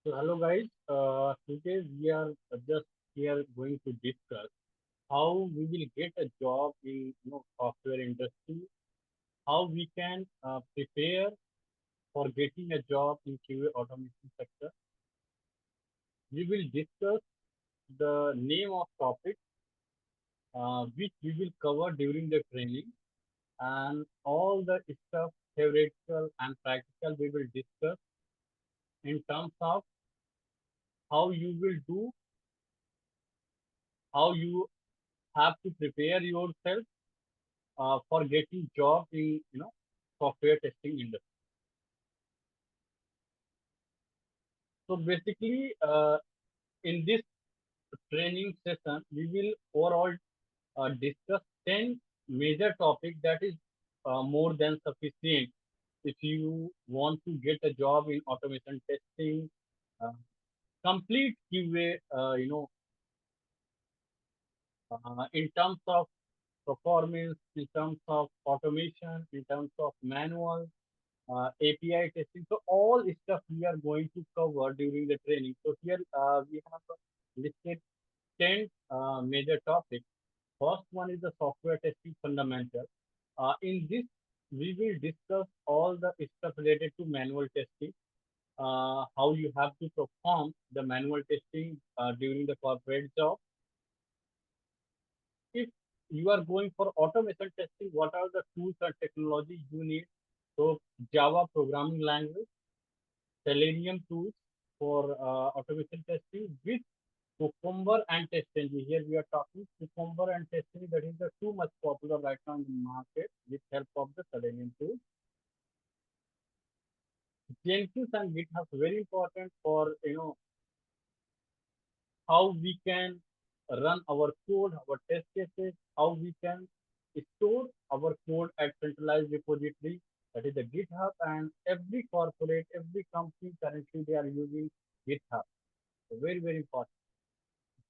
So hello guys, today we are just here going to discuss how we will get a job in software industry, how we can prepare for getting a job in QA automation sector. We will discuss the name of topic which we will cover during the training, and all the stuff theoretical and practical we will discuss in terms of how you will do, how you have to prepare yourself for getting job in software testing industry. So basically, in this training session, we will overall discuss 10 major topics that is more than sufficient if you want to get a job in automation testing, uh, complete QA, in terms of performance, in terms of automation, in terms of manual, API testing. So all stuff we are going to cover during the training. So here we have listed 10 major topics. First one is the software testing fundamental. In this, we will discuss all the stuff related to manual testing, how you have to perform the manual testing during the corporate job. If you are going for automation testing, what are the tools and technology you need? So Java programming language, Selenium tools for automation testing with Cucumber and TestNG. Here we are talking Cucumber and TestNG. That is the too much popular right now in the market with help of the Selenium tool. Jenkins and GitHub very important for how we can run our code, our test cases, how we can store our code at centralized repository, that is the GitHub, and every corporate, every company currently they are using GitHub. So very, very important.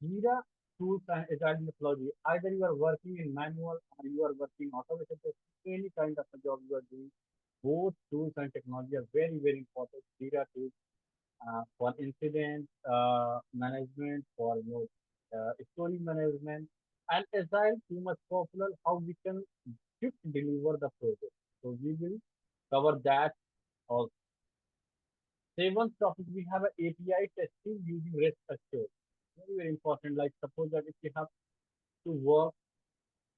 Jira tools and agile methodology. Either you are working in manual or you are working automation testing, any kind of a job you are doing, both tools and technology are very, very important. Jira tools for incident management, for story management, and agile too much popular. How we can shift deliver the project. So we will cover that also. Seventh topic we have a API testing using REST assured. Very very important. Like suppose that if you have to work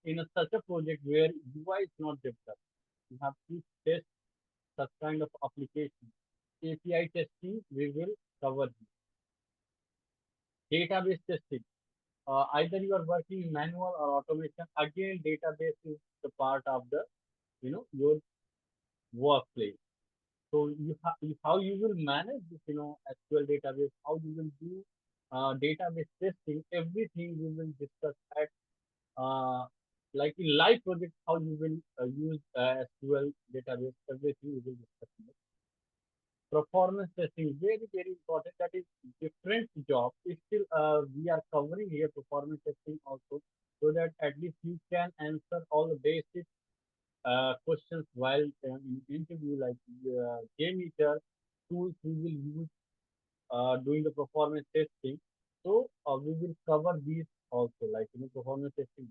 in such a project where UI is not developed, you have to test such kind of application. API testing we will cover. Database testing. Either you are working in manual or automation. Again, database is the part of the your workplace. So how you will manage this SQL database, how you will do database testing. Everything we will discuss at like in live project, how you will use SQL database. Everything we will discuss. Performance testing very very important. That is different job. It's still we are covering here performance testing also, so that at least you can answer all the basic questions while in interview, like game meter tools we will use doing the performance testing. So we will cover these also, like performance testing.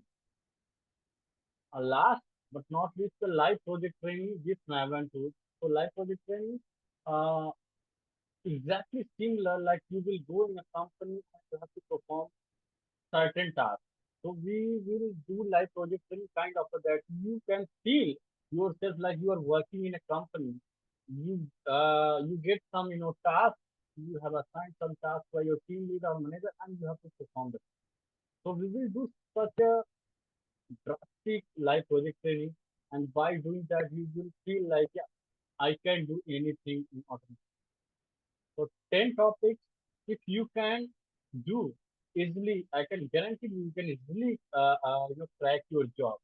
Last but not least, the live project training with Maven tools. So live project training. Uh, exactly similar, like you will go in a company and you have to perform certain tasks. So we will do live project training kind of that. You can feel yourself like you are working in a company. You get some tasks. You have assigned some tasks by your team leader or manager, and you have to perform them. So we will do such a drastic live project training, and by doing that, you will feel like, yeah, I can do anything in automation. So 10 topics, if you can do easily, I can guarantee you can easily crack your job.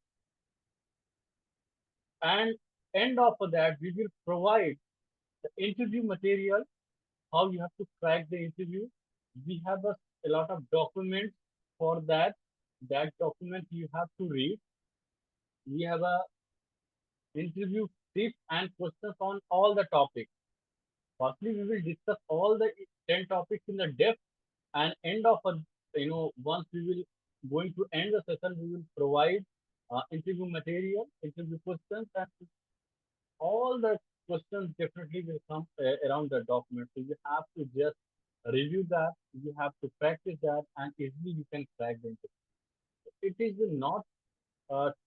And end of that, we will provide the interview material, how you have to crack the interview. We have a lot of documents for that. That document you have to read. We have a interview tips and questions on all the topics. Firstly, we will discuss all the 10 topics in the depth, and end of a, once we will going to end the session, we will provide interview material, interview questions, and all the questions definitely will come around the document. So you have to just review that, you have to practice that, and easily you can crack the interview. It is not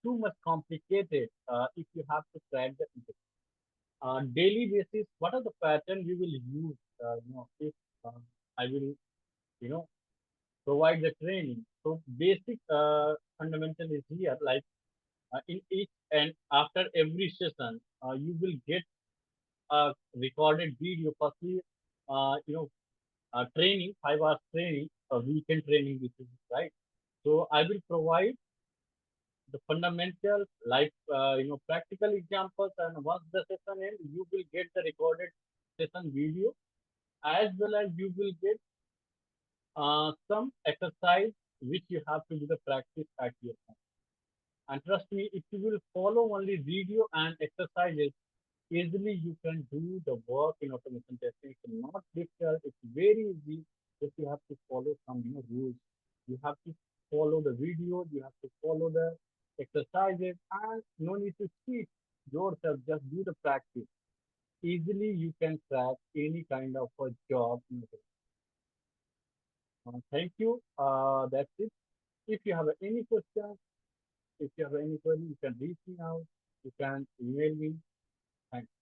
too much complicated if you have to crack the interview. Daily basis, what are the pattern we will use? If uh, I will, you know, provide the training. So basic fundamental is here, like in each and after every session, you will get a recorded video, firstly, training, 5 hours training, a weekend training, which is right. So I will provide the fundamental, like practical examples, and once the session ends, you will get the recorded session video, as well as you will get some exercise which you have to do the practice at your home. And trust me, if you will follow only video and exercises, easily you can do the work in automation testing. It's not difficult, it's very easy. Just you have to follow some rules. You have to follow the video, you have to follow the exercises, and no need to cheat yourself, just do the practice. Easily you can crack any kind of a job in automation. Thank you. That's it. If you have any questions, if you have any query, you can reach me out. You can email me. Thank you.